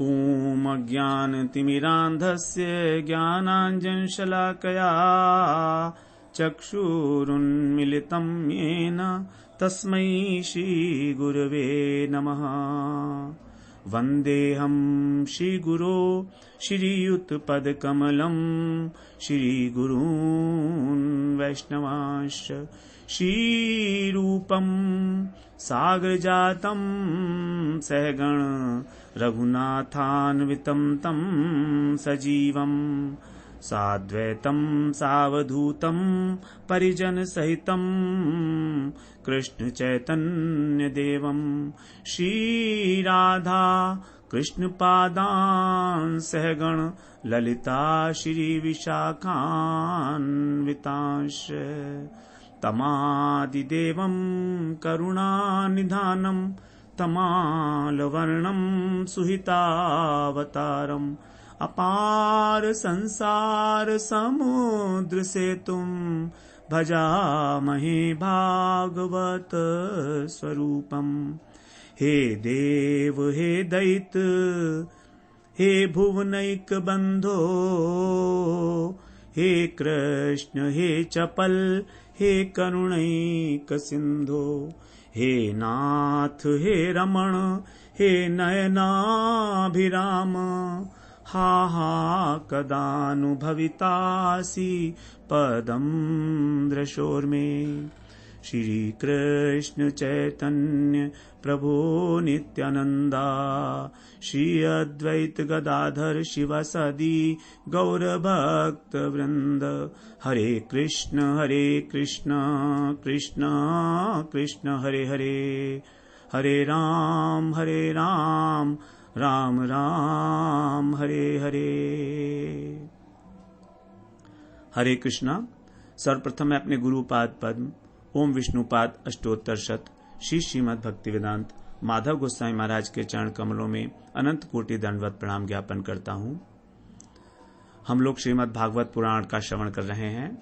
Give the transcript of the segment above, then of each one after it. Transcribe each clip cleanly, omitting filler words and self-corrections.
ॐ अज्ञानतिमिरान्धस्य ज्ञानाञ्जनशलाकया चक्षुरुन्मिलितं येन तस्मै श्रीगुरवे नमः। वन्देऽहं श्रीगुरो श्रीयुतपदकमलं श्रीगुरून् वैष्णवांश्च श्रीरूपं सागरजातं सहगण रघुनाथान्वितं तं सजीवं साद्वैतं सावधूतं परिजनसहितं कृष्णचैतन्यदेवं श्रीराधा कृष्णपादान् सहगण ललिता श्रीविशाखान्वितांश्च तमादिदेवं करुणानिधानं तमालवर्णं सुहितावतारम् अपार संसार समुद्र सेतुं भजामहे भागवत स्वरूपम्। हे देव हे दैत हे भुवनैक बंधो, हे कृष्ण हे चपल हे करुणैक सिंधो, हे नाथ हे रमण हे नयनाभिराम, हा हा कदानुभवितासि पदं दृशोर्मे। श्री कृष्ण चैतन्य प्रभो नित्यानंदा, श्री अद्वैत गदाधर शिवासादि गौर भक्त वृंद। हरे कृष्ण कृष्ण कृष्ण हरे हरे, हरे राम राम राम हरे हरे। हरे कृष्णा। सर्वप्रथम मैं अपने गुरुपाद पद्म ओम विष्णुपाद अष्टोत्तर शत श्री श्रीमद् भक्तिवेदांत माधव गोस्वामी महाराज के चरण कमलों में अनंत कोटि दंडवत प्रणाम ज्ञापन करता हूं। हम लोग श्रीमद् भागवत पुराण का श्रवण कर रहे हैं।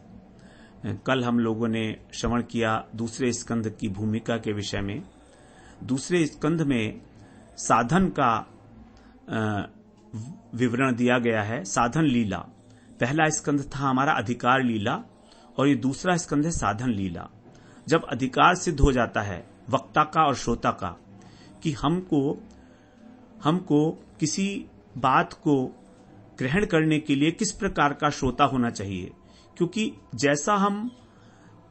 कल हम लोगों ने श्रवण किया दूसरे स्कंध की भूमिका के विषय में। दूसरे स्कंध में साधन का विवरण दिया गया है, साधन लीला। पहला स्कंध था हमारा अधिकार लीला और ये दूसरा स्कंध है साधन लीला। जब अधिकार सिद्ध हो जाता है वक्ता का और श्रोता का कि हमको किसी बात को ग्रहण करने के लिए किस प्रकार का श्रोता होना चाहिए, क्योंकि जैसा हम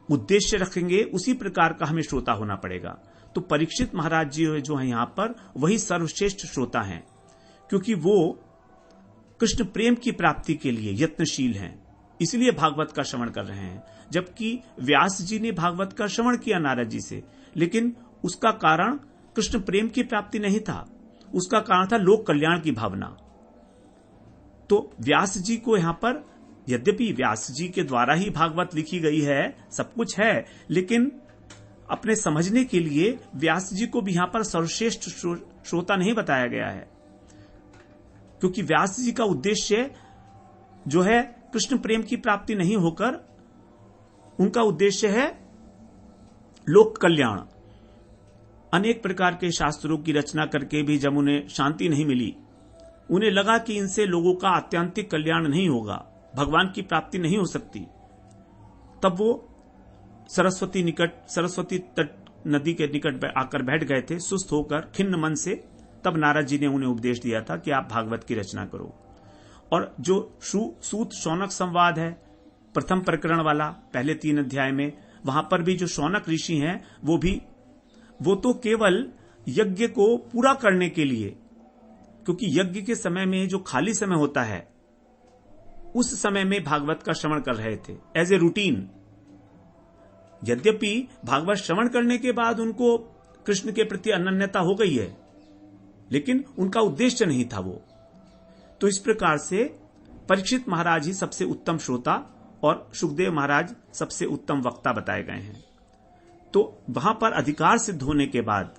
उद्देश्य रखेंगे उसी प्रकार का हमें श्रोता होना पड़ेगा। तो परीक्षित महाराज जी जो हैं यहाँ पर वही सर्वश्रेष्ठ श्रोता हैं, क्योंकि वो कृष्ण प्रेम की प्राप्ति के लिए यत्नशील हैं, इसलिए भागवत का श्रवण कर रहे हैं। जबकि व्यास जी ने भागवत का श्रवण किया नारद जी से, लेकिन उसका कारण कृष्ण प्रेम की प्राप्ति नहीं था, उसका कारण था लोक कल्याण की भावना। तो व्यास जी को यहां पर, यद्यपि व्यास जी के द्वारा ही भागवत लिखी गई है, सब कुछ है, लेकिन अपने समझने के लिए व्यास जी को भी यहां पर सर्वश्रेष्ठ श्रोता नहीं बताया गया है, क्योंकि व्यास जी का उद्देश्य जो है कृष्ण प्रेम की प्राप्ति नहीं होकर उनका उद्देश्य है लोक कल्याण। अनेक प्रकार के शास्त्रों की रचना करके भी जब उन्हें शांति नहीं मिली, उन्हें लगा कि इनसे लोगों का आत्यंतिक कल्याण नहीं होगा, भगवान की प्राप्ति नहीं हो सकती। तब वो सरस्वती तट नदी के निकट आकर बैठ गए थे, सुस्त होकर खिन्न मन से। तब नारद जी ने उन्हें उपदेश दिया था कि आप भागवत की रचना करो। और जो सूत शौनक संवाद है प्रथम प्रकरण वाला, पहले 3 अध्याय में, वहां पर भी जो शौनक ऋषि हैं वो तो केवल यज्ञ को पूरा करने के लिए, क्योंकि यज्ञ के समय में जो खाली समय होता है उस समय में भागवत का श्रवण कर रहे थे एज ए रूटीन। यद्यपि भागवत श्रवण करने के बाद उनको कृष्ण के प्रति अनन्यता हो गई है, लेकिन उनका उद्देश्य नहीं था वो। तो इस प्रकार से परीक्षित महाराज ही सबसे उत्तम श्रोता और सुखदेव महाराज सबसे उत्तम वक्ता बताए गए हैं। तो वहां पर अधिकार सिद्ध होने के बाद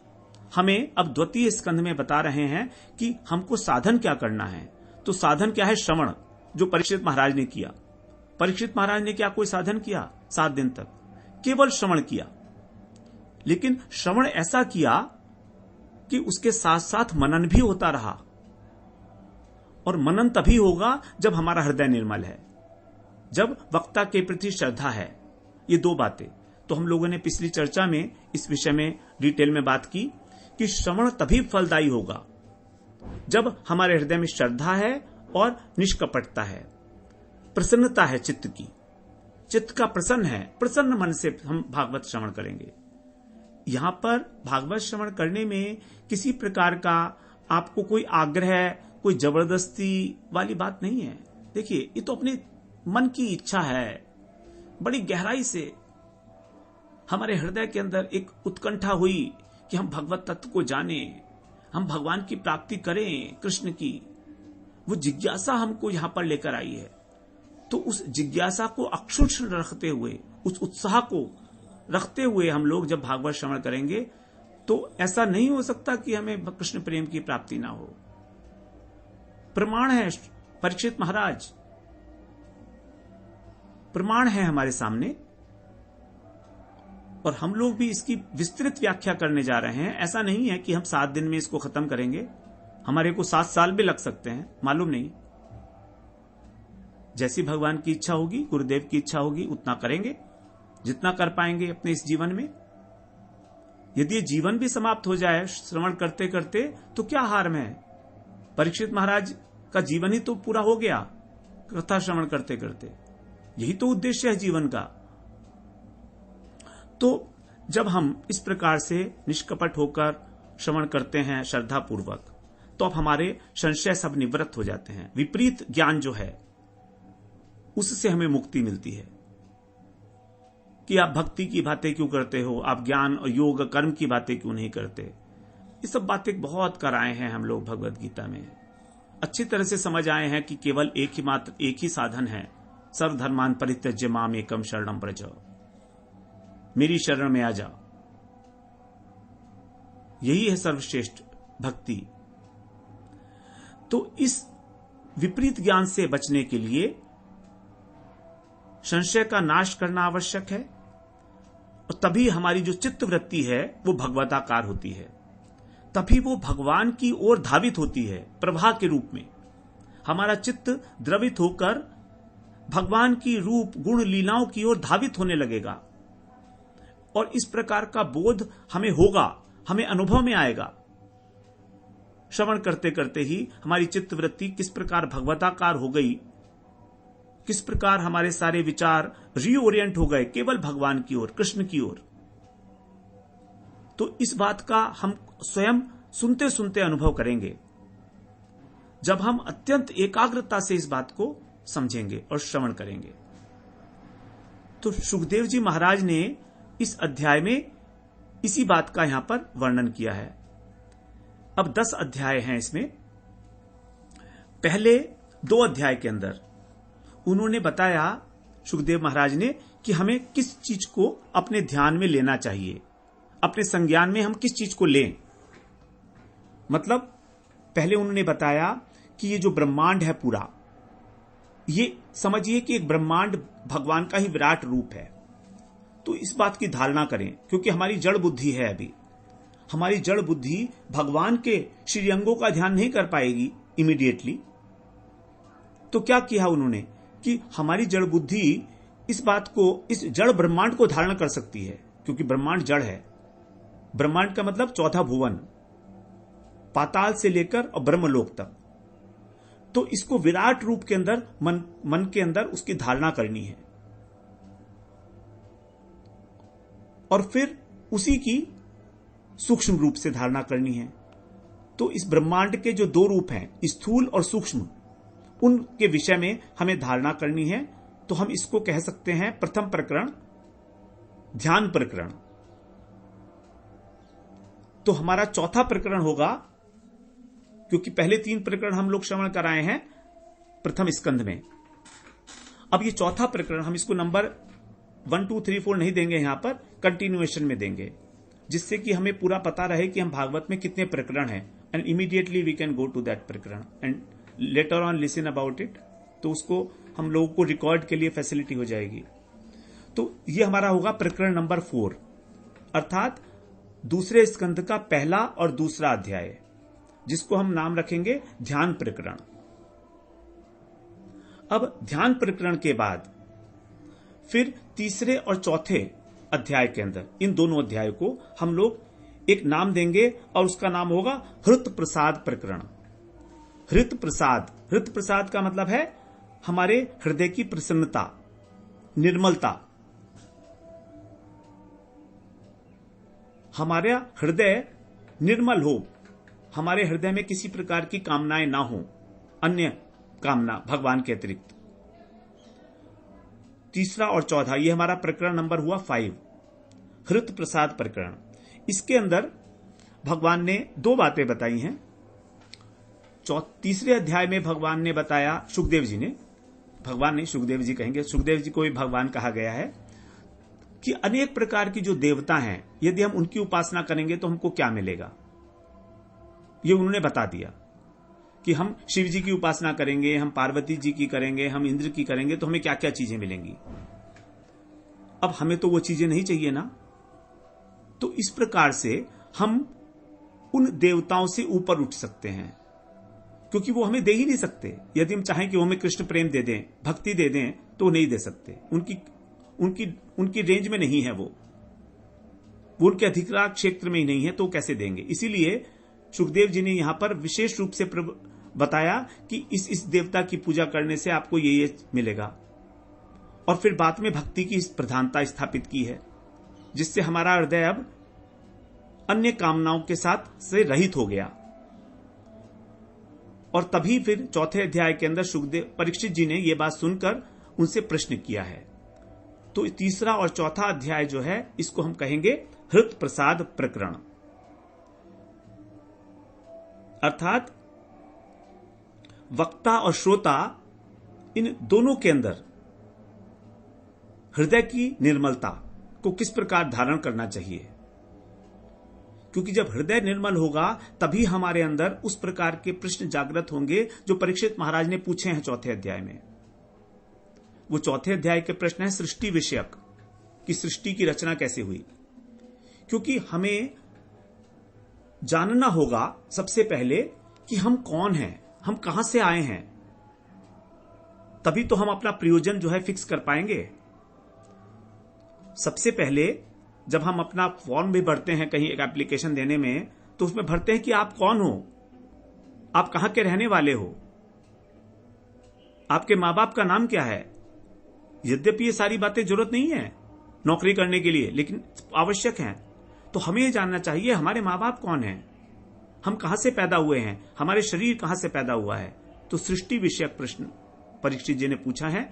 हमें अब द्वितीय स्कंध में बता रहे हैं कि हमको साधन क्या करना है। तो साधन क्या है? श्रवण, जो परीक्षित महाराज ने किया। परीक्षित महाराज ने क्या कोई साधन किया? 7 दिन तक केवल श्रवण किया, लेकिन श्रवण ऐसा किया कि उसके साथ साथ मनन भी होता रहा। और मनन तभी होगा जब हमारा हृदय निर्मल है, जब वक्ता के प्रति श्रद्धा है। ये दो बातें तो हम लोगों ने पिछली चर्चा में इस विषय में डिटेल में बात की कि श्रवण तभी फलदायी होगा जब हमारे हृदय में श्रद्धा है और निष्कपटता है, प्रसन्नता है चित्त की, चित्त का प्रसन्न है, प्रसन्न मन से हम भागवत श्रवण करेंगे। यहां पर भागवत श्रवण करने में किसी प्रकार का आपको कोई आग्रह, कोई जबरदस्ती वाली बात नहीं है। देखिए, ये तो अपने मन की इच्छा है। बड़ी गहराई से हमारे हृदय के अंदर एक उत्कंठा हुई कि हम भगवत तत्व को जाने, हम भगवान की प्राप्ति करें, कृष्ण की। वो जिज्ञासा हमको यहां पर लेकर आई है। तो उस जिज्ञासा को अक्षुण्ण रखते हुए, उस उत्साह को रखते हुए हम लोग जब भागवत श्रवण करेंगे तो ऐसा नहीं हो सकता कि हमें कृष्ण प्रेम की प्राप्ति ना हो। प्रमाण है परीक्षित महाराज, प्रमाण है हमारे सामने, और हम लोग भी इसकी विस्तृत व्याख्या करने जा रहे हैं। ऐसा नहीं है कि हम 7 दिन में इसको खत्म करेंगे, हमारे को 7 साल भी लग सकते हैं, मालूम नहीं। जैसी भगवान की इच्छा होगी, गुरुदेव की इच्छा होगी, उतना करेंगे, जितना कर पाएंगे अपने इस जीवन में। यदि ये जीवन भी समाप्त हो जाए श्रवण करते करते तो क्या हार्म है। परीक्षित महाराज का जीवन ही तो पूरा हो गया कथा श्रवण करते करते। यही तो उद्देश्य है जीवन का। तो जब हम इस प्रकार से निष्कपट होकर श्रवण करते हैं श्रद्धा पूर्वक, तो अब हमारे संशय सब निवृत्त हो जाते हैं। विपरीत ज्ञान जो है उससे हमें मुक्ति मिलती है कि आप भक्ति की बातें क्यों करते हो, आप ज्ञान और योग कर्म की बातें क्यों नहीं करते। ये सब बातें बहुत कराए हैं हम लोग भगवत गीता में। अच्छी तरह से समझ आए हैं कि केवल एक ही साधन है, सर्वधर्मान परित्यज्य माम एकम शरणम व्रज, मेरी शरण में आ जा। यही है सर्वश्रेष्ठ भक्ति। तो इस विपरीत ज्ञान से बचने के लिए संशय का नाश करना आवश्यक है, और तभी हमारी जो चित्त वृत्ति है वो भगवताकार होती है, तभी वो भगवान की ओर धावित होती है। प्रवाह के रूप में हमारा चित्त द्रवित होकर भगवान की रूप गुण लीलाओं की ओर धावित होने लगेगा, और इस प्रकार का बोध हमें होगा, हमें अनुभव में आएगा। श्रवण करते करते ही हमारी चित्त वृत्ति किस प्रकार भगवताकार हो गई, किस प्रकार हमारे सारे विचार रीओरिएंट हो गए केवल भगवान की ओर, कृष्ण की ओर। तो इस बात का हम स्वयं सुनते सुनते अनुभव करेंगे जब हम अत्यंत एकाग्रता से इस बात को समझेंगे और श्रवण करेंगे। तो सुखदेव जी महाराज ने इस अध्याय में इसी बात का यहां पर वर्णन किया है। अब 10 अध्याय हैं इसमें। पहले 2 अध्याय के अंदर उन्होंने बताया, सुखदेव महाराज ने, कि हमें किस चीज को अपने ध्यान में लेना चाहिए, अपने संज्ञान में हम किस चीज को लें। मतलब पहले उन्होंने बताया कि ये जो ब्रह्मांड है पूरा, ये समझिए कि एक ब्रह्मांड भगवान का ही विराट रूप है। तो इस बात की धारणा करें, क्योंकि हमारी जड़ बुद्धि है, अभी हमारी जड़ बुद्धि भगवान के श्रीअंगों का ध्यान नहीं कर पाएगी इमीडिएटली। तो क्या किया उन्होंने कि हमारी जड़ बुद्धि इस बात को, इस जड़ ब्रह्मांड को धारण कर सकती है, क्योंकि ब्रह्मांड जड़ है। ब्रह्मांड का मतलब 4 भुवन, पाताल से लेकर और ब्रह्मलोक तक। तो इसको विराट रूप के अंदर मन के अंदर उसकी धारणा करनी है, और फिर उसी की सूक्ष्म रूप से धारणा करनी है। तो इस ब्रह्मांड के जो 2 रूप हैं, स्थूल और सूक्ष्म, उनके विषय में हमें धारणा करनी है। तो हम इसको कह सकते हैं प्रथम प्रकरण ध्यान प्रकरण। तो हमारा चौथा प्रकरण होगा, क्योंकि पहले 3 प्रकरण हम लोग श्रवण कराए हैं प्रथम स्कंध में। अब ये चौथा प्रकरण हम इसको नंबर 1 2 3 4 नहीं देंगे, यहां पर कंटिन्यूएशन में देंगे, जिससे कि हमें पूरा पता रहे कि हम भागवत में कितने प्रकरण हैं, and immediately we can go to that प्रकरण and later on listen about it. तो उसको हम लोगों को रिकॉर्ड के लिए फैसिलिटी हो जाएगी। तो ये हमारा होगा प्रकरण नंबर 4, अर्थात दूसरे स्कंध का पहला और दूसरा अध्याय, जिसको हम नाम रखेंगे ध्यान प्रकरण। अब ध्यान प्रकरण के बाद फिर तीसरे और चौथे अध्याय के अंदर इन दोनों अध्याय को हम लोग एक नाम देंगे और उसका नाम होगा हृत प्रसाद प्रकरण। हृत प्रसाद का मतलब है हमारे हृदय की प्रसन्नता, निर्मलता। हमारा हृदय निर्मल हो, हमारे हृदय में किसी प्रकार की कामनाएं ना हो, अन्य कामना भगवान के अतिरिक्त। तीसरा और चौथा ये हमारा प्रकरण नंबर हुआ 5, हृत प्रसाद प्रकरण। इसके अंदर भगवान ने दो बातें बताई हैं। तीसरे अध्याय में भगवान ने बताया, सुखदेव जी ने, भगवान नहीं सुखदेव जी कहेंगे, सुखदेव जी को भी भगवान कहा गया है, कि अनेक प्रकार की जो देवता हैं यदि हम उनकी उपासना करेंगे तो हमको क्या मिलेगा। ये उन्होंने बता दिया कि हम शिव जी की उपासना करेंगे, हम पार्वती जी की करेंगे, हम इंद्र की करेंगे तो हमें क्या क्या चीजें मिलेंगी। अब हमें तो वो चीजें नहीं चाहिए ना। तो इस प्रकार से हम उन देवताओं से ऊपर उठ सकते हैं, क्योंकि वो हमें दे ही नहीं सकते। यदि हम चाहें कि वो हमें कृष्ण प्रेम दे दें, भक्ति दे दें, तो वो नहीं दे सकते। उनकी रेंज में नहीं है वो उनके अधिकार क्षेत्र में ही नहीं है, तो कैसे देंगे। इसीलिए सुखदेव जी ने यहां पर विशेष रूप से बताया कि इस देवता की पूजा करने से आपको ये मिलेगा। और फिर बाद में भक्ति की प्रधानता स्थापित की है, जिससे हमारा हृदय अब अन्य कामनाओं के साथ से रहित हो गया। और तभी फिर चौथे अध्याय के अंदर सुखदेव परीक्षित जी ने यह बात सुनकर उनसे प्रश्न किया है। तो तीसरा और चौथा अध्याय जो है इसको हम कहेंगे हृत प्रसाद प्रकरण। अर्थात वक्ता और श्रोता इन दोनों के अंदर हृदय की निर्मलता को किस प्रकार धारण करना चाहिए, क्योंकि जब हृदय निर्मल होगा तभी हमारे अंदर उस प्रकार के प्रश्न जागृत होंगे जो परीक्षित महाराज ने पूछे हैं चौथे अध्याय में। वो चौथे अध्याय के प्रश्न है सृष्टि विषयक, कि सृष्टि की रचना कैसे हुई। क्योंकि हमें जानना होगा सबसे पहले कि हम कौन हैं, हम कहां से आए हैं, तभी तो हम अपना प्रयोजन जो है फिक्स कर पाएंगे। सबसे पहले जब हम अपना फॉर्म भी भरते हैं कहीं एक एप्लीकेशन देने में, तो उसमें भरते हैं कि आप कौन हो, आप कहां के रहने वाले हो, आपके मां बाप का नाम क्या है। यद्यपि ये सारी बातें जरूरत नहीं है नौकरी करने के लिए, लेकिन आवश्यक हैं। तो हमें यह जानना चाहिए हमारे मां बाप कौन हैं, हम कहां से पैदा हुए हैं, हमारे शरीर कहां से पैदा हुआ है। तो सृष्टि विषयक प्रश्न परीक्षित जी ने पूछा है।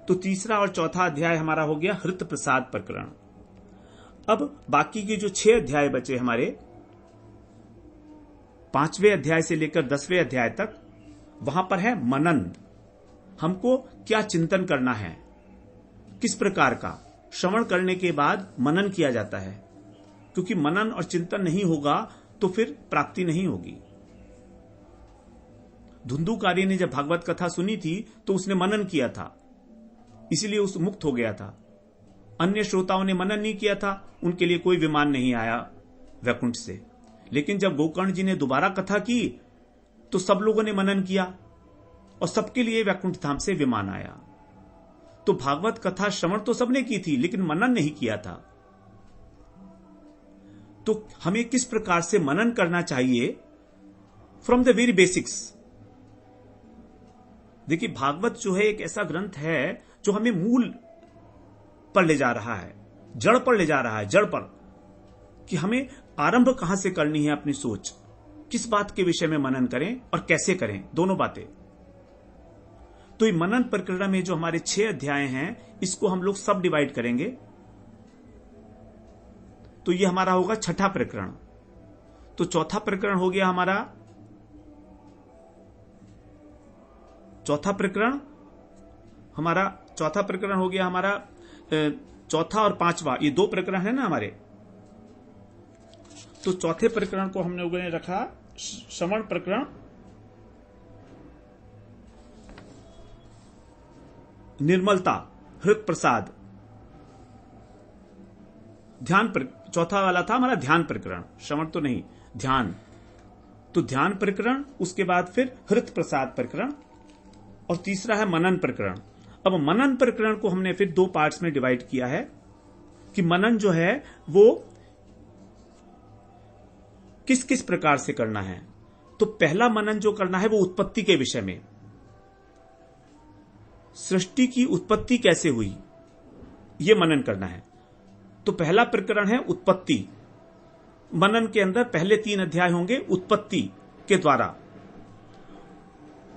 तो तीसरा और चौथा अध्याय हमारा हो गया हृत प्रसाद प्रकरण। अब बाकी के जो 6 अध्याय बचे हमारे 5वें अध्याय से लेकर 10वें अध्याय तक, वहां पर है मनन। हमको क्या चिंतन करना है, किस प्रकार का श्रवण करने के बाद मनन किया जाता है, क्योंकि मनन और चिंतन नहीं होगा तो फिर प्राप्ति नहीं होगी। धुंधुकारी ने जब भागवत कथा सुनी थी तो उसने मनन किया था, इसीलिए उस मुक्त हो गया था। अन्य श्रोताओं ने मनन नहीं किया था, उनके लिए कोई विमान नहीं आया वैकुंठ से। लेकिन जब गोकर्ण जी ने दोबारा कथा की तो सब लोगों ने मनन किया और सबके लिए वैकुंठ धाम से विमान आया। तो भागवत कथा श्रवण तो सबने की थी, लेकिन मनन नहीं किया था। तो हमें किस प्रकार से मनन करना चाहिए फ्रॉम द वेरी बेसिक्स। देखिए, भागवत जो है एक ऐसा ग्रंथ है जो हमें मूल पर ले जा रहा है, जड़ पर ले जा रहा है, जड़ पर, कि हमें आरंभ कहां से करनी है अपनी सोच, किस बात के विषय में मनन करें और कैसे करें, दोनों बातें। तो ये मनन प्रक्रिया में जो हमारे 6 अध्याय हैं, इसको हम लोग सब डिवाइड करेंगे। तो ये हमारा होगा छठा प्रकरण। तो चौथा प्रकरण हो गया हमारा, चौथा प्रकरण हो गया हमारा चौथा और पांचवा, ये 2 प्रकरण है ना हमारे। तो चौथे प्रकरण को हमने लोगों ने रखा श्रवण प्रकरण, निर्मलता, हृत प्रसाद, ध्यान। चौथा वाला था हमारा ध्यान प्रकरण, श्रवण तो नहीं, ध्यान। तो ध्यान प्रकरण, उसके बाद फिर हृत प्रसाद प्रकरण, और तीसरा है मनन प्रकरण। अब मनन प्रकरण को हमने फिर 2 पार्ट्स में डिवाइड किया है कि मनन जो है वो किस किस प्रकार से करना है। तो पहला मनन जो करना है वो उत्पत्ति के विषय में, सृष्टि की उत्पत्ति कैसे हुई ये मनन करना है। तो पहला प्रकरण है उत्पत्ति। मनन के अंदर पहले 3 अध्याय होंगे, उत्पत्ति के द्वारा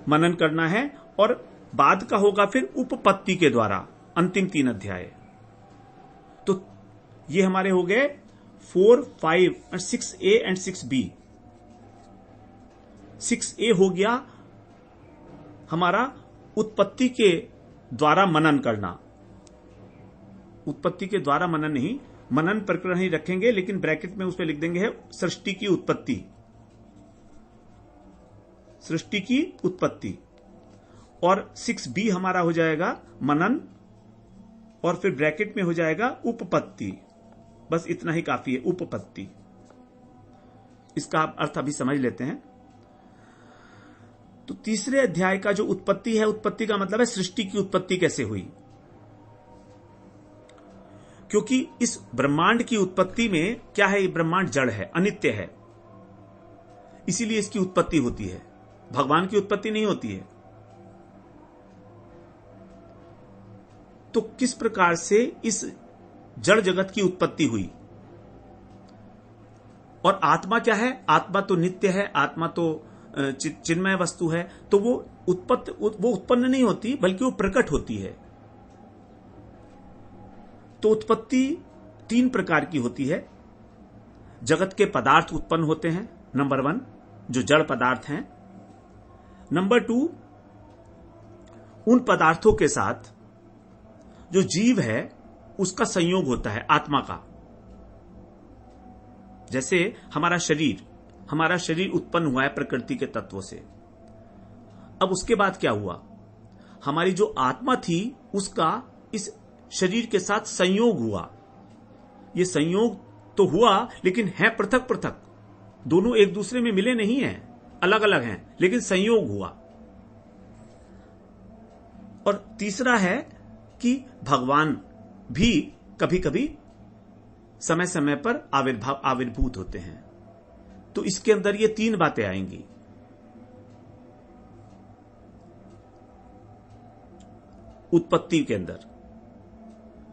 मनन करना है, और बाद का होगा फिर उपपत्ति के द्वारा अंतिम 3 अध्याय। तो ये हमारे हो गए 4, 5 और 6A एंड 6B। 6A हो गया हमारा उत्पत्ति के द्वारा मनन करना। उत्पत्ति के द्वारा मनन नहीं, मनन प्रकरण ही रखेंगे, लेकिन ब्रैकेट में उस पर लिख देंगे है सृष्टि की उत्पत्ति, सृष्टि की उत्पत्ति। और 6B हमारा हो जाएगा मनन, और फिर ब्रैकेट में हो जाएगा उपपत्ति। बस इतना ही काफी है, उपपत्ति। इसका अर्थ अभी समझ लेते हैं। तो तीसरे अध्याय का जो उत्पत्ति है, उत्पत्ति का मतलब है सृष्टि की उत्पत्ति कैसे हुई। क्योंकि इस ब्रह्मांड की उत्पत्ति में क्या है, ये ब्रह्मांड जड़ है, अनित्य है, इसीलिए इसकी उत्पत्ति होती है। भगवान की उत्पत्ति नहीं होती है। तो किस प्रकार से इस जड़ जगत की उत्पत्ति हुई, और आत्मा क्या है, आत्मा तो नित्य है, आत्मा तो चिन्मय वस्तु है। तो वो उत्पन्न नहीं होती, बल्कि वो प्रकट होती है। तो उत्पत्ति 3 प्रकार की होती है। जगत के पदार्थ उत्पन्न होते हैं, नंबर 1, जो जड़ पदार्थ हैं। नंबर 2, उन पदार्थों के साथ जो जीव है उसका संयोग होता है, आत्मा का। जैसे हमारा शरीर उत्पन्न हुआ है प्रकृति के तत्वों से। अब उसके बाद क्या हुआ, हमारी जो आत्मा थी उसका इस शरीर के साथ संयोग हुआ। ये संयोग तो हुआ, लेकिन है पृथक पृथक, दोनों एक दूसरे में मिले नहीं हैं, अलग अलग हैं, लेकिन संयोग हुआ। और तीसरा है कि भगवान भी कभी कभी समय समय पर आविर्भूत होते हैं। तो इसके अंदर ये 3 बातें आएंगी। उत्पत्ति के अंदर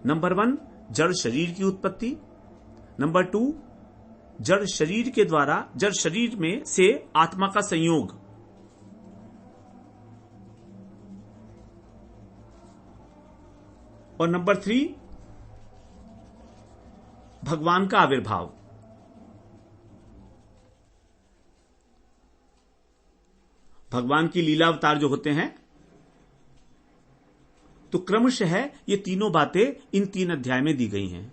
नंबर 1 जड़ शरीर की उत्पत्ति, नंबर 2 जड़ शरीर के द्वारा जड़ शरीर में से आत्मा का संयोग, और नंबर 3 भगवान का आविर्भाव। भगवान की लीला अवतार जो होते हैं। तो क्रमशः ये तीनों बातें इन 3 अध्याय में दी गई हैं,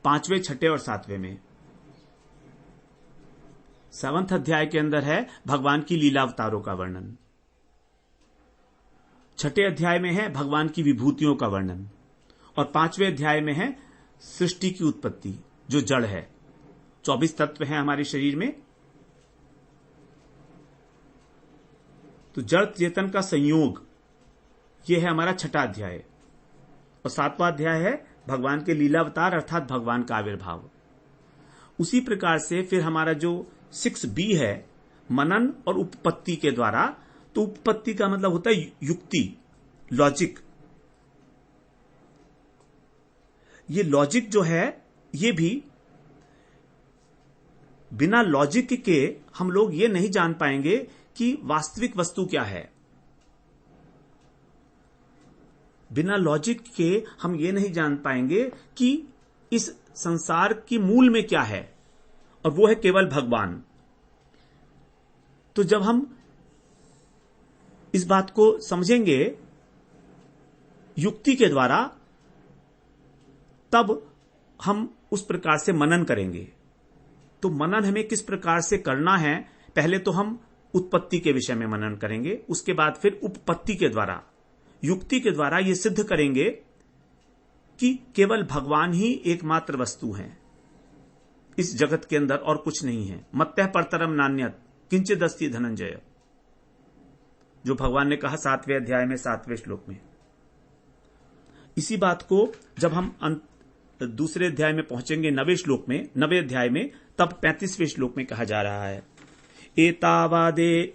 5वें, 6ठे और 7वें में। 7वें अध्याय के अंदर है भगवान की लीला अवतारों का वर्णन। 6ठे अध्याय में है भगवान की विभूतियों का वर्णन, और 5वें अध्याय में है सृष्टि की उत्पत्ति, जो जड़ है। 24 तत्व हैं हमारे शरीर में। तो जड़ चेतन का संयोग, यह है हमारा 6ठा अध्याय। और 7वां अध्याय है भगवान के लीला अवतार, अर्थात भगवान का आविर्भाव। उसी प्रकार से फिर हमारा जो 6B है, मनन और उपपत्ति के द्वारा। तो उपपत्ति का मतलब होता है युक्ति, लॉजिक। ये लॉजिक जो है, ये भी बिना लॉजिक के हम लोग ये नहीं जान पाएंगे कि वास्तविक वस्तु क्या है। बिना लॉजिक के हम ये नहीं जान पाएंगे कि इस संसार की मूल में क्या है, और वो है केवल भगवान। तो जब हम इस बात को समझेंगे युक्ति के द्वारा, तब हम उस प्रकार से मनन करेंगे। तो मनन हमें किस प्रकार से करना है, पहले तो हम उत्पत्ति के विषय में मनन करेंगे, उसके बाद फिर उपपत्ति के द्वारा, युक्ति के द्वारा ये सिद्ध करेंगे कि केवल भगवान ही एकमात्र वस्तु है इस जगत के अंदर, और कुछ नहीं है। मत्तः परतरम नान्यत् किंचिदस्ति धनंजय। जो भगवान ने कहा 7वें अध्याय में 7वें श्लोक में। इसी बात को जब हम दूसरे अध्याय में पहुंचेंगे 9वें श्लोक में, 9वें अध्याय में, तब 35वें श्लोक में कहा जा रहा है,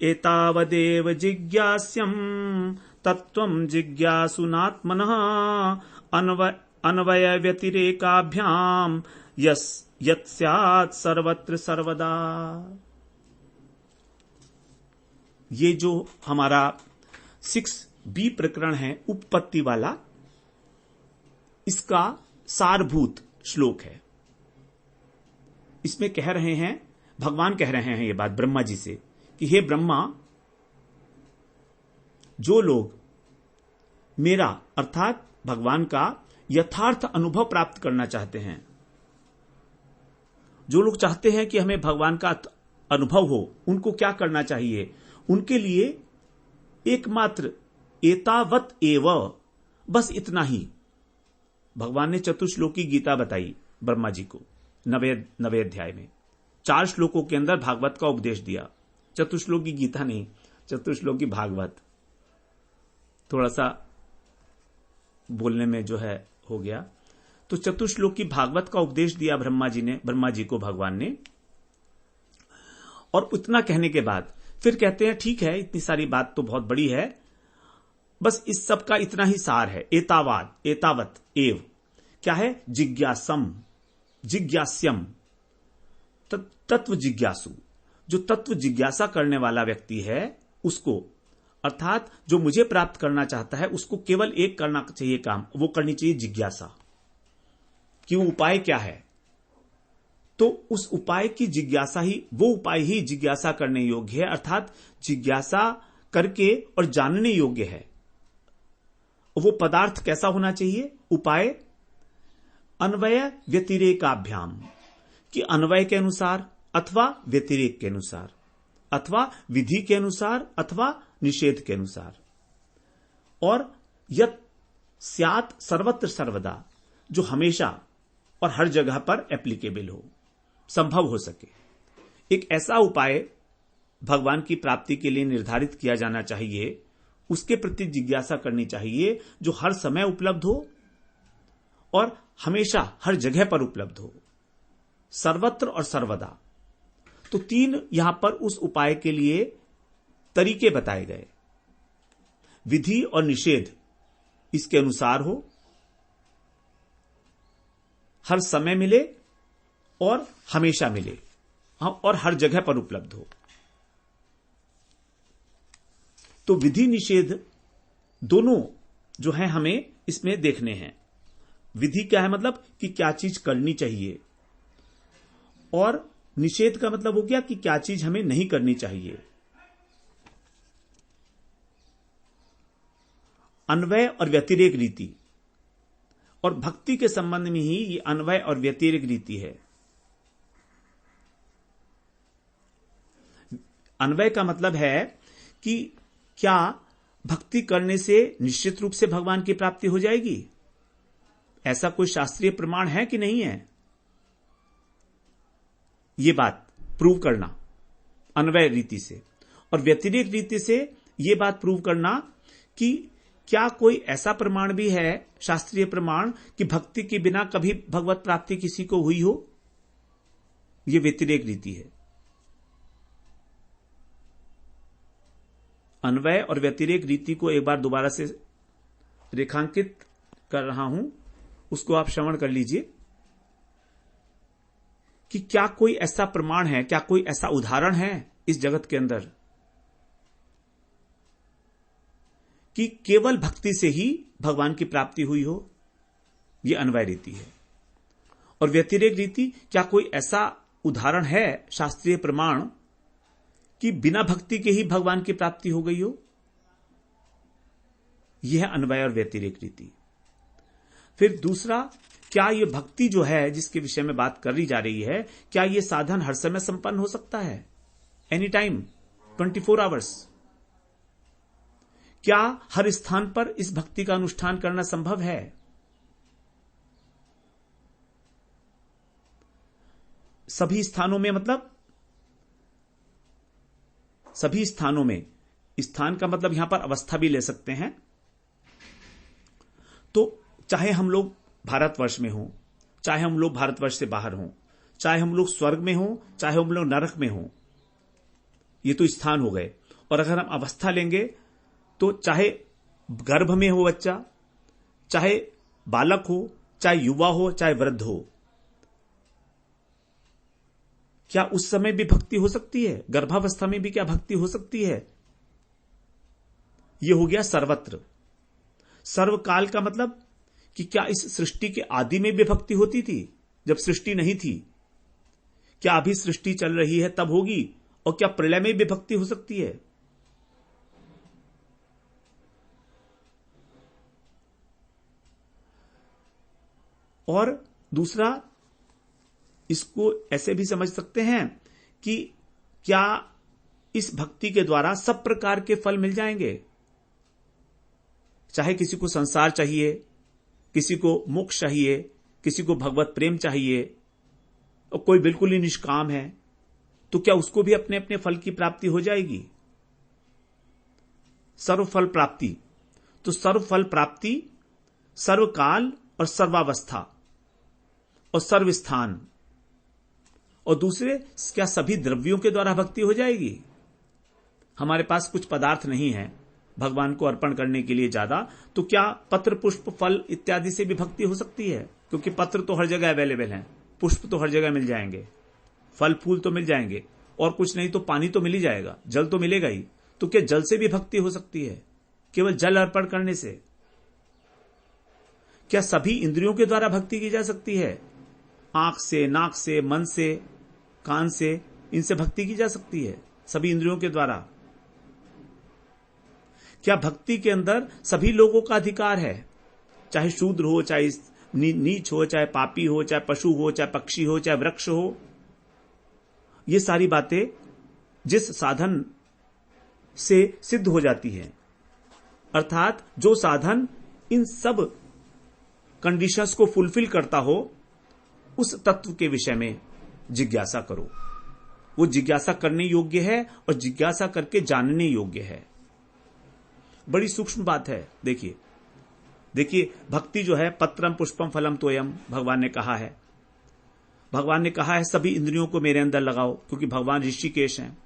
एतावदेव जिज्ञास्यम तत्त्वं जिज्ञासुनात्मनः अन्वय व्यतिरेकाभ्याम यत् स्यात् सर्वत्र सर्वदा। ये जो हमारा 6B प्रकरण है उपपत्ति वाला, इसका सारभूत श्लोक है। इसमें कह रहे हैं, भगवान कह रहे हैं ये बात ब्रह्मा जी से कि हे ब्रह्मा, जो लोग मेरा अर्थात भगवान का यथार्थ अनुभव प्राप्त करना चाहते हैं, जो लोग चाहते हैं कि हमें भगवान का अनुभव हो, उनको क्या करना चाहिए? उनके लिए एकमात्र एतावत एव, बस इतना ही। भगवान ने चतुश्लोकी गीता बताई ब्रह्मा जी को 9वें अध्याय में। 4 श्लोकों के अंदर भागवत का उपदेश दिया। चतुश्लोकी गीता नहीं, चतुश्लोकी भागवत। थोड़ा सा बोलने में जो है हो गया। तो चतुश्लोकी भागवत का उपदेश दिया ब्रह्मा जी को भगवान ने। और इतना कहने के बाद फिर कहते हैं ठीक है, इतनी सारी बात तो बहुत बड़ी है, बस इस सब का इतना ही सार है। एतावत एव क्या है? जिज्ञास्यम तत्व जिज्ञासु। जो तत्व जिज्ञासा करने वाला व्यक्ति है उसको, अर्थात जो मुझे प्राप्त करना चाहता है, उसको केवल एक करना चाहिए काम, वो करनी चाहिए जिज्ञासा कि वो उपाय क्या है। तो उस उपाय की जिज्ञासा ही, वो उपाय ही जिज्ञासा करने योग्य है, अर्थात जिज्ञासा करके और जानने योग्य है। वो पदार्थ कैसा होना चाहिए? उपाय अन्वय व्यतिरेकाभ्याम, कि अन्वय के अनुसार अथवा व्यतिरेक के अनुसार, अथवा विधि के अनुसार अथवा निषेध के अनुसार, और यत् स्यात् सर्वत्र सर्वदा, जो हमेशा और हर जगह पर एप्लीकेबल हो, संभव हो सके। एक ऐसा उपाय भगवान की प्राप्ति के लिए निर्धारित किया जाना चाहिए, उसके प्रति जिज्ञासा करनी चाहिए, जो हर समय उपलब्ध हो और हमेशा हर जगह पर उपलब्ध हो, सर्वत्र और सर्वदा। तो 3 यहां पर उस उपाय के लिए तरीके बताए गए। विधि और निषेध इसके अनुसार हो, हर समय मिले और हमेशा मिले, और हर जगह पर उपलब्ध हो। तो विधि निषेध दोनों जो है हमें इसमें देखने हैं। विधि क्या है? मतलब कि क्या चीज करनी चाहिए, और निषेध का मतलब हो गया कि क्या चीज हमें नहीं करनी चाहिए। अन्वय और व्यतिरेक रीति, और भक्ति के संबंध में ही ये अन्वय और व्यतिरेक रीति है। अन्वय का मतलब है कि क्या भक्ति करने से निश्चित रूप से भगवान की प्राप्ति हो जाएगी? ऐसा कोई शास्त्रीय प्रमाण है कि नहीं है? ये बात प्रूव करना अन्वय रीति से, और व्यतिरेक रीति से यह बात प्रूव करना कि क्या कोई ऐसा प्रमाण भी है, शास्त्रीय प्रमाण, कि भक्ति के बिना कभी भगवत प्राप्ति किसी को हुई हो? यह व्यतिरेक रीति है। अन्वय और व्यतिरेक रीति को एक बार दोबारा से रेखांकित कर रहा हूं, उसको आप श्रवण कर लीजिए कि क्या कोई ऐसा प्रमाण है, क्या कोई ऐसा उदाहरण है इस जगत के अंदर कि केवल भक्ति से ही भगवान की प्राप्ति हुई हो? यह अन्वय रीति है। और व्यतिरेक रीति, क्या कोई ऐसा उदाहरण है, शास्त्रीय प्रमाण, कि बिना भक्ति के ही भगवान की प्राप्ति हो गई हो? यह है अन्वय और व्यतिरेक रीति। फिर दूसरा, क्या यह भक्ति जो है जिसके विषय में बात करी जा रही है, क्या यह साधन हर समय संपन्न हो सकता है? Any time, 24 hours? क्या हर स्थान पर इस भक्ति का अनुष्ठान करना संभव है? सभी स्थानों में, मतलब सभी स्थानों में स्थान का मतलब यहां पर अवस्था भी ले सकते हैं। तो चाहे हम लोग भारतवर्ष में हों, चाहे हम लोग भारतवर्ष से बाहर हों, चाहे हम लोग स्वर्ग में हों, चाहे हम लोग नरक में हों, ये तो स्थान हो गए। और अगर हम अवस्था लेंगे तो चाहे गर्भ में हो बच्चा, चाहे बालक हो, चाहे युवा हो, चाहे वृद्ध हो, क्या उस समय भी भक्ति हो सकती है? गर्भावस्था में भी क्या भक्ति हो सकती है? यह हो गया सर्वत्र। सर्वकाल का मतलब कि क्या इस सृष्टि के आदि में भी भक्ति होती थी जब सृष्टि नहीं थी? क्या अभी सृष्टि चल रही है तब होगी? और क्या प्रलय में भी भक्ति हो सकती है? और दूसरा, इसको ऐसे भी समझ सकते हैं कि क्या इस भक्ति के द्वारा सब प्रकार के फल मिल जाएंगे? चाहे किसी को संसार चाहिए, किसी को मोक्ष चाहिए, किसी को भगवत प्रेम चाहिए, और कोई बिल्कुल ही निष्काम है, तो क्या उसको भी अपने अपने फल की प्राप्ति हो जाएगी? सर्वफल प्राप्ति। तो सर्वफल प्राप्ति, सर्वकाल और सर्वावस्था और सर्वस्थान, और दूसरे, क्या सभी द्रव्यों के द्वारा भक्ति हो जाएगी? हमारे पास कुछ पदार्थ नहीं है भगवान को अर्पण करने के लिए ज्यादा, तो क्या पत्र पुष्प फल इत्यादि से भी भक्ति हो सकती है? क्योंकि पत्र तो हर जगह अवेलेबल हैं, पुष्प तो हर जगह मिल जाएंगे, फल फूल तो मिल जाएंगे, और कुछ नहीं तो पानी तो मिल ही जाएगा, जल तो मिलेगा ही। तो क्या जल से भी भक्ति हो सकती है केवल जल अर्पण करने से? क्या सभी इंद्रियों के द्वारा भक्ति की जा सकती है? आंख से, नाक से, मन से, कान से, इनसे भक्ति की जा सकती है सभी इंद्रियों के द्वारा? क्या भक्ति के अंदर सभी लोगों का अधिकार है? चाहे शूद्र हो, चाहे नीच हो, चाहे पापी हो, चाहे पशु हो, चाहे पक्षी हो, चाहे वृक्ष हो, ये सारी बातें जिस साधन से सिद्ध हो जाती है, अर्थात जो साधन इन सब कंडीशंस को फुलफिल करता हो, उस तत्व के विषय में जिज्ञासा करो। वो जिज्ञासा करने योग्य है और जिज्ञासा करके जानने योग्य है। बड़ी सूक्ष्म बात है। देखिए भक्ति जो है, पत्रम पुष्पम फलम तोयम, भगवान ने कहा है। भगवान ने कहा है सभी इंद्रियों को मेरे अंदर लगाओ, क्योंकि भगवान ऋषिकेश हैं।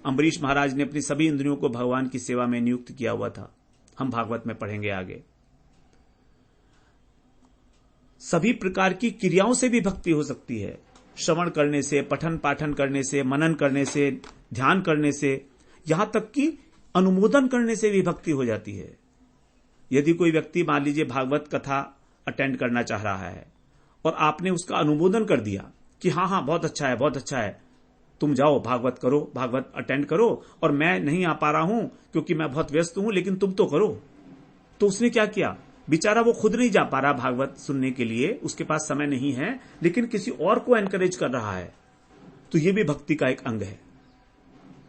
अम्बरीश महाराज ने अपनी सभी इंद्रियों को भगवान की सेवा में नियुक्त किया हुआ था। हम भागवत में पढ़ेंगे आगे। सभी प्रकार की क्रियाओं से भी भक्ति हो सकती है। श्रवण करने से, पठन पाठन करने से, मनन करने से, ध्यान करने से, यहां तक कि अनुमोदन करने से भी भक्ति हो जाती है। यदि कोई व्यक्ति मान लीजिए भागवत कथा अटेंड करना चाह रहा है और आपने उसका अनुमोदन कर दिया कि हाँ बहुत अच्छा है, बहुत अच्छा है, तुम जाओ भागवत करो, भागवत अटेंड करो, और मैं नहीं आ पा रहा हूं क्योंकि मैं बहुत व्यस्त हूं, लेकिन तुम तो करो। तो उसने क्या किया? बेचारा वो खुद नहीं जा पा रहा भागवत सुनने के लिए, उसके पास समय नहीं है, लेकिन किसी और को एनकरेज कर रहा है। तो ये भी भक्ति का एक अंग है।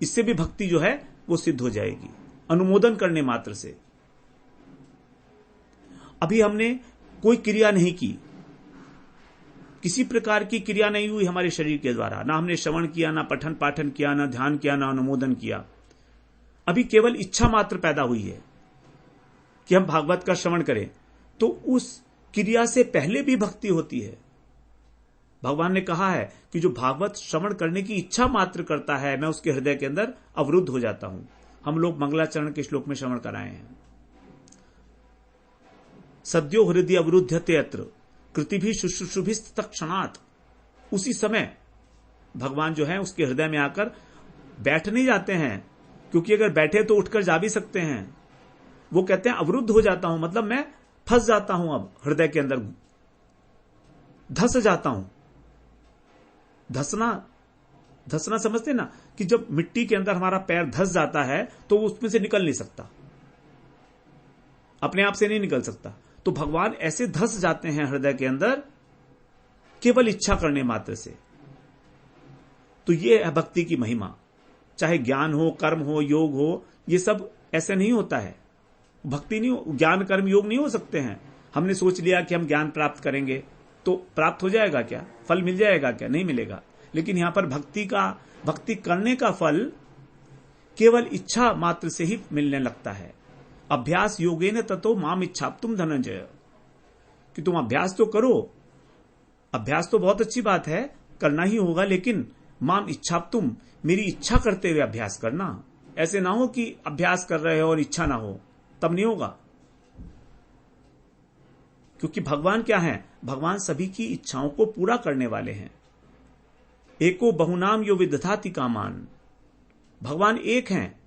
इससे भी भक्ति जो है वो सिद्ध हो जाएगी, अनुमोदन करने मात्र से। अभी हमने कोई क्रिया नहीं की, किसी प्रकार की क्रिया नहीं हुई हमारे शरीर के द्वारा, ना हमने श्रवण किया, ना पठन पाठन किया, ना ध्यान किया, ना अनुमोदन किया। अभी केवल इच्छा मात्र पैदा हुई है कि हम भागवत का श्रवण करें, तो उस क्रिया से पहले भी भक्ति होती है। भगवान ने कहा है कि जो भागवत श्रवण करने की इच्छा मात्र करता है, मैं उसके हृदय के अंदर अवरुद्ध हो जाता हूं। हम लोग मंगलाचरण के श्लोक में श्रवण कराए हैं। सद्यो हृदय अवरुध्यते अत्र कृतिभि शुश्रूषुभिस्त क्षणात्। उसी समय भगवान जो है उसके हृदय में आकर बैठ नहीं जाते हैं, क्योंकि अगर बैठे तो उठकर जा भी सकते हैं। वो कहते हैं अवरुद्ध हो जाता हूं, मतलब मैं फंस जाता हूं, अब हृदय के अंदर धस जाता हूं। धसना समझते ना, कि जब मिट्टी के अंदर हमारा पैर धस जाता है तो वो उसमें से निकल नहीं सकता, अपने आप से नहीं निकल सकता। तो भगवान ऐसे धस जाते हैं हृदय के अंदर केवल इच्छा करने मात्र से। तो ये है भक्ति की महिमा। चाहे ज्ञान हो, कर्म हो, योग हो, ये सब ऐसे नहीं होता है। भक्ति नहीं, ज्ञान कर्म योग नहीं हो सकते हैं। हमने सोच लिया कि हम ज्ञान प्राप्त करेंगे तो प्राप्त हो जाएगा क्या, फल मिल जाएगा क्या? नहीं मिलेगा। लेकिन यहां पर भक्ति करने का फल केवल इच्छा मात्र से ही मिलने लगता है। अभ्यास योगेन ततो माम इच्छाप्तुम धनंजय, कि तुम अभ्यास तो करो, अभ्यास तो बहुत अच्छी बात है, करना ही होगा, लेकिन माम इच्छाप्तुम, मेरी इच्छा करते हुए अभ्यास करना। ऐसे ना हो कि अभ्यास कर रहे हो और इच्छा ना हो, तब नहीं होगा। क्योंकि भगवान क्या है? भगवान सभी की इच्छाओं को पूरा करने वाले हैं। एको बहुनाम यो विदधाति कामान, भगवान एक हैं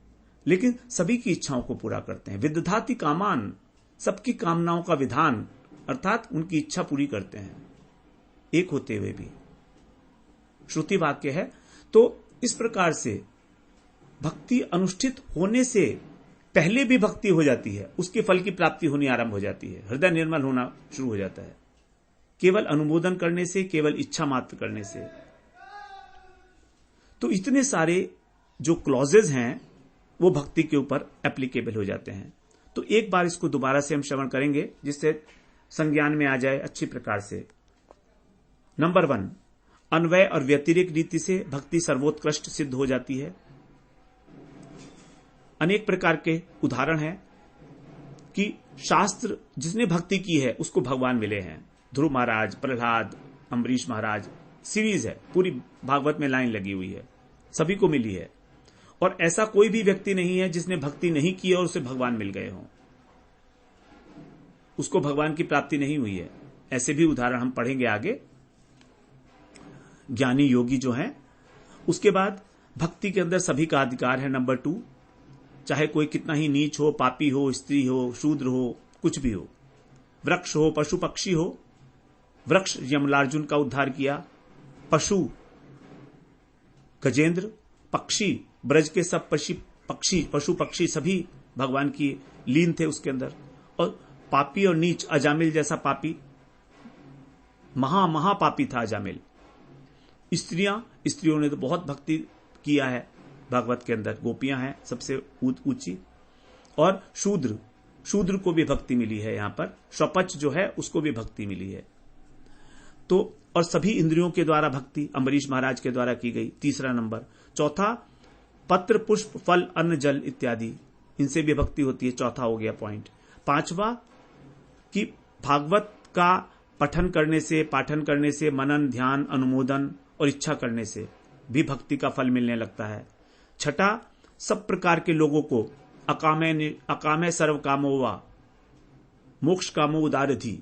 लेकिन सभी की इच्छाओं को पूरा करते हैं। विदधाति कामान, सबकी कामनाओं का विधान, अर्थात उनकी इच्छा पूरी करते हैं, एक होते हुए भी। श्रुति वाक्य है। तो इस प्रकार से भक्ति अनुष्ठित होने से पहले भी भक्ति हो जाती है, उसके फल की प्राप्ति होनी आरंभ हो जाती है, हृदय निर्मल होना शुरू हो जाता है, केवल अनुमोदन करने से, केवल इच्छा मात्र करने से। तो इतने सारे जो क्लॉजेज हैं वो भक्ति के ऊपर एप्लीकेबल हो जाते हैं। तो एक बार इसको दोबारा से हम श्रवण करेंगे जिससे संज्ञान में आ जाए अच्छी प्रकार से। नंबर 1, अन्वय और व्यतिरेक रीति से भक्ति सर्वोत्कृष्ट सिद्ध हो जाती है। अनेक प्रकार के उदाहरण हैं कि शास्त्र जिसने भक्ति की है उसको भगवान मिले हैं। ध्रुव महाराज, प्रहलाद, अम्बरीश महाराज, सीरीज है, पूरी भागवत में लाइन लगी हुई है, सभी को मिली है। और ऐसा कोई भी व्यक्ति नहीं है जिसने भक्ति नहीं की और उसे भगवान मिल गए हों, उसको भगवान की प्राप्ति नहीं हुई है। ऐसे भी उदाहरण हम पढ़ेंगे आगे, ज्ञानी योगी जो हैं। उसके बाद भक्ति के अंदर सभी का अधिकार है। नंबर 2, चाहे कोई कितना ही नीच हो, पापी हो, स्त्री हो, शूद्र हो, कुछ भी हो, वृक्ष हो, पशु पक्षी हो। वृक्ष यमलार्जुन का उद्धार किया, पशु गजेंद्र, पक्षी ब्रज के सब पशु पक्षी सभी भगवान की लीन थे उसके अंदर। और पापी और नीच, अजामिल जैसा पापी, महापापी था अजामिल। स्त्रियों ने तो बहुत भक्ति किया है भागवत के अंदर, गोपियां हैं सबसे ऊंची। और शूद्र को भी भक्ति मिली है यहां पर, स्वपच जो है उसको भी भक्ति मिली है। तो और सभी इंद्रियों के द्वारा भक्ति अम्बरीश महाराज के द्वारा की गई, तीसरा नंबर। चौथा, पत्र पुष्प फल अन्न जल इत्यादि, इनसे भी भक्ति होती है, चौथा हो गया पॉइंट। पांचवा, कि भागवत का पाठन करने से मनन, ध्यान, अनुमोदन और इच्छा करने से भी भक्ति का फल मिलने लगता है। छठा, सब प्रकार के लोगों को अकामे सर्व कामो वा मोक्ष कामो उदारधि,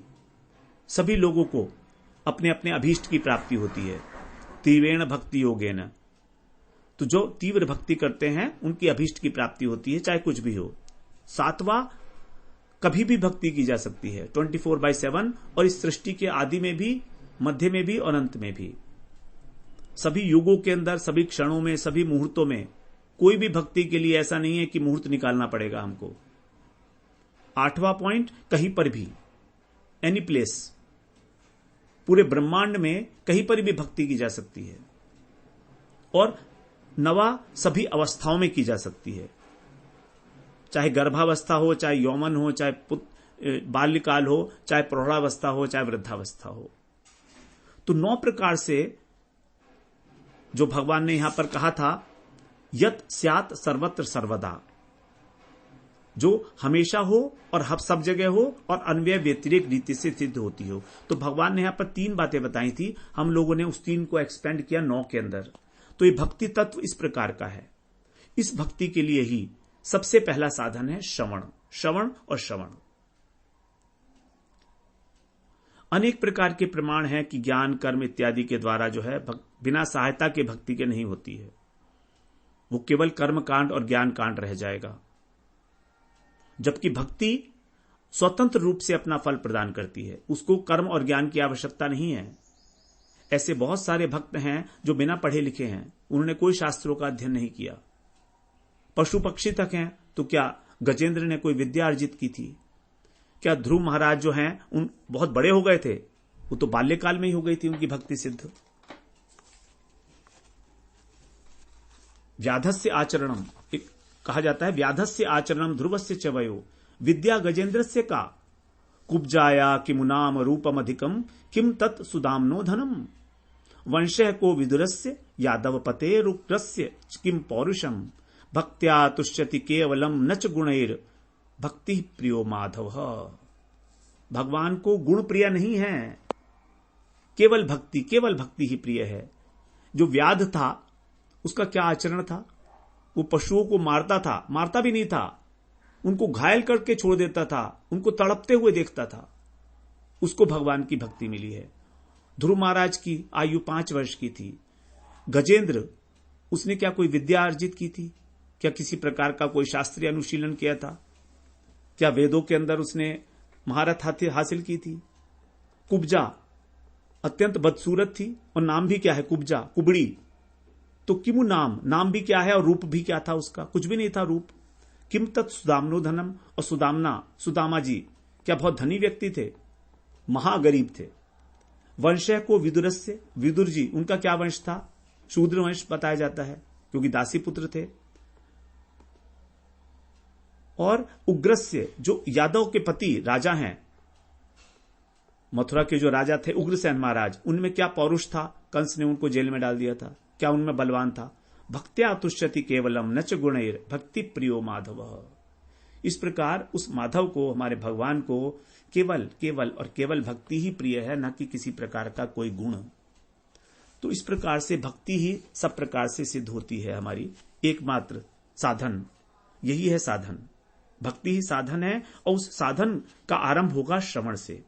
सभी लोगों को अपने अपने अभीष्ट की प्राप्ति होती है। तीव्रेण भक्ति योगेन, तो जो तीव्र भक्ति करते हैं उनकी अभीष्ट की प्राप्ति होती है, चाहे कुछ भी हो। सातवां, कभी भी भक्ति की जा सकती है 24/7, और इस सृष्टि के आदि में भी, मध्य में भी और अंत में भी, सभी युगों के अंदर, सभी क्षणों में, सभी मुहूर्तों में। कोई भी भक्ति के लिए ऐसा नहीं है कि मुहूर्त निकालना पड़ेगा हमको। 8वां पॉइंट, कहीं पर भी, एनी प्लेस, पूरे ब्रह्मांड में कहीं पर भी भक्ति की जा सकती है। और 9वां, सभी अवस्थाओं में की जा सकती है, चाहे गर्भावस्था हो, चाहे यौवन हो, चाहे बाल्यकाल हो, चाहे प्रौढ़ावस्था हो, चाहे वृद्धावस्था हो। तो 9 प्रकार से जो भगवान ने यहां पर कहा था, यत स्यात् सर्वत्र सर्वदा, जो हमेशा हो और सब जगह हो और अन्वय व्यतिरेक रीति से सिद्ध होती हो। तो भगवान ने यहां पर 3 बातें बताई थी, हम लोगों ने उस 3 को एक्सपेंड किया 9 के अंदर। तो ये भक्ति तत्व इस प्रकार का है। इस भक्ति के लिए ही सबसे पहला साधन है श्रवण और श्रवण। अनेक प्रकार के प्रमाण हैं कि ज्ञान, कर्म इत्यादि के द्वारा जो है बिना सहायता के भक्ति के नहीं होती है, वो केवल कर्म कांड और ज्ञान कांड रह जाएगा। जबकि भक्ति स्वतंत्र रूप से अपना फल प्रदान करती है, उसको कर्म और ज्ञान की आवश्यकता नहीं है। ऐसे बहुत सारे भक्त हैं जो बिना पढ़े लिखे हैं, उन्होंने कोई शास्त्रों का अध्ययन नहीं किया, पशु पक्षी तक हैं। तो क्या गजेंद्र ने कोई विद्या अर्जित की थी? क्या ध्रुव महाराज जो हैं उन बहुत बड़े हो गए थे? वो तो बाल्यकाल में ही हो गई थी उनकी भक्ति सिद्ध। व्याधस्य आचरणम, एक कहा जाता है, व्याधस्य आचरणम ध्रुवस्य च वयो विद्या गजेंद्रस्य का कुब्जाया किमुनाम रूपम अधिकम किम तत् सुदाम्नो धनम वंशः को विदुरस्य यादव पते रुक्रस्य किम पौरुषम भक्त्या तुष्यति केवलम नच गुणैर भक्ति प्रियो माधव। भगवान को गुण प्रिय नहीं है, केवल भक्ति ही प्रिय है। जो व्याध था उसका क्या आचरण था? वो पशुओं को मारता था, मारता भी नहीं था, उनको घायल करके छोड़ देता था, उनको तड़पते हुए देखता था। उसको भगवान की भक्ति मिली है। ध्रुव महाराज की आयु 5 वर्ष की थी। गजेंद्र, उसने क्या कोई विद्या अर्जित की थी? क्या किसी प्रकार का कोई शास्त्रीय अनुशीलन किया था? क्या वेदों के अंदर उसने महारत हासिल की थी? कुब्जा अत्यंत बदसूरत थी और नाम भी क्या है? कुब्जा, कुबड़ी। तो किमु नाम भी क्या है और रूप भी क्या था उसका? कुछ भी नहीं था रूप। किम तत् सुदामनो धनम, और सुदामा जी क्या बहुत धनी व्यक्ति थे? महागरीब थे। वंशय को विदुरस्य, विदुर जी उनका क्या वंश था? शूद्र वंश बताया जाता है, क्योंकि दासी पुत्र थे। और उग्रस्य, जो यादव के पति राजा हैं, मथुरा के जो राजा थे उग्रसेन महाराज, उनमें क्या पौरुष था? कंस ने उनको जेल में डाल दिया था। क्या उनमें बलवान था? भक्त्या तुष्यति केवलम नच गुणैर भक्ति प्रियो माधव। इस प्रकार उस माधव को, हमारे भगवान को केवल भक्ति ही प्रिय है, न कि किसी प्रकार का कोई गुण। तो इस प्रकार से भक्ति ही सब प्रकार से सिद्ध होती है। हमारी एकमात्र साधन यही है। साधन भक्ति ही साधन है, और उस साधन का आरंभ होगा श्रवण से।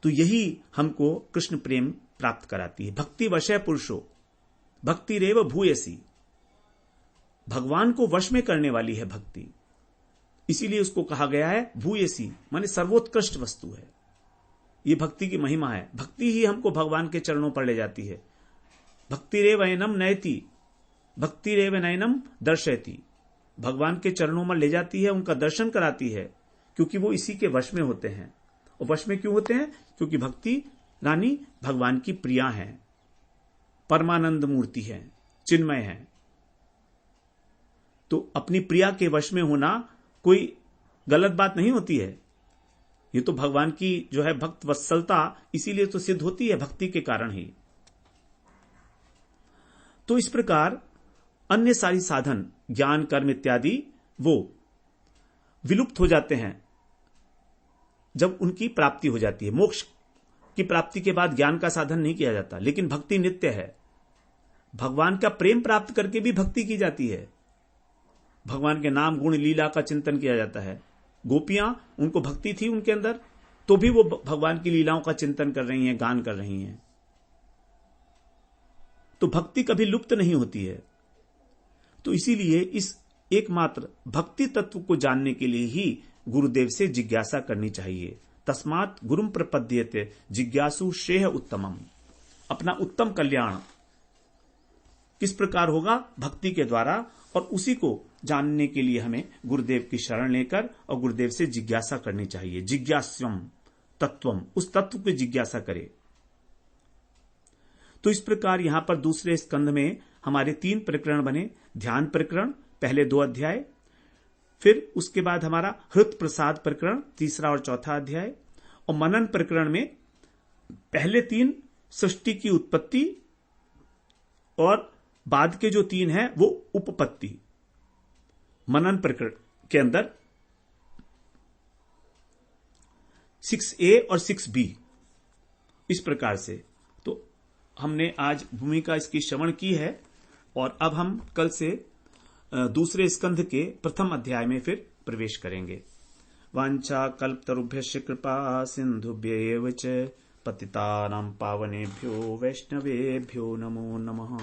तो यही हमको कृष्ण प्रेम प्राप्त कराती है। भक्ति वशय पुरुषो भक्ति रेव भूयसी। भगवान को वश में करने वाली है भक्ति, इसीलिए उसको कहा गया है भूयसी, माने सर्वोत्कृष्ट वस्तु है। ये भक्ति की महिमा है। भक्ति ही हमको भगवान के चरणों पर ले जाती है। भक्ति रेव नयनम नयति, भक्ति रेव नयनम दर्शयति। भगवान के चरणों में ले जाती है, उनका दर्शन कराती है, क्योंकि वो इसी के वश में होते हैं। और वश में क्यों होते हैं? क्योंकि भक्ति रानी भगवान की प्रिया है, परमानंद मूर्ति है, चिन्मय है। तो अपनी प्रिया के वश में होना कोई गलत बात नहीं होती है। ये तो भगवान की जो है भक्त वत्सलता इसीलिए तो सिद्ध होती है, भक्ति के कारण ही। तो इस प्रकार अन्य सारी साधन, ज्ञान कर्म इत्यादि, वो विलुप्त हो जाते हैं जब उनकी प्राप्ति हो जाती है। मोक्ष की प्राप्ति के बाद ज्ञान का साधन नहीं किया जाता, लेकिन भक्ति नित्य है। भगवान का प्रेम प्राप्त करके भी भक्ति की जाती है। भगवान के नाम गुण लीला का चिंतन किया जाता है। गोपियां, उनको भक्ति थी उनके अंदर, तो भी वो भगवान की लीलाओं का चिंतन कर रही हैं, गान कर रही हैं। तो भक्ति कभी लुप्त नहीं होती है। तो इसीलिए इस एकमात्र भक्ति तत्व को जानने के लिए ही गुरुदेव से जिज्ञासा करनी चाहिए। तस्मात् गुरुम प्रपद्यते जिज्ञासु श्रेय उत्तमम। अपना उत्तम कल्याण किस प्रकार होगा? भक्ति के द्वारा। और उसी को जानने के लिए हमें गुरुदेव की शरण लेकर और गुरुदेव से जिज्ञासा करनी चाहिए। जिज्ञास्यम तत्वम, उस तत्व की जिज्ञासा करे। तो इस प्रकार यहां पर दूसरे स्कंध में हमारे 3 प्रकरण बने। ध्यान प्रकरण पहले 2 अध्याय, फिर उसके बाद हमारा हृत प्रसाद प्रकरण 3रा और 4था अध्याय, और मनन प्रकरण में पहले 3 सृष्टि की उत्पत्ति और बाद के जो 3 हैं वो उपपत्ति। मनन प्रकरण के अंदर 6a और 6b इस प्रकार से। तो हमने आज भूमिका इसकी श्रवण की है, और अब हम कल से दूसरे स्कंध के प्रथम अध्याय में फिर प्रवेश करेंगे। वांछा कल्पतरुभ्यश्च कृपा सिंधुभ्यैव च पतितानां पावनेभ्यो वैष्णवेभ्यो नमो नमः।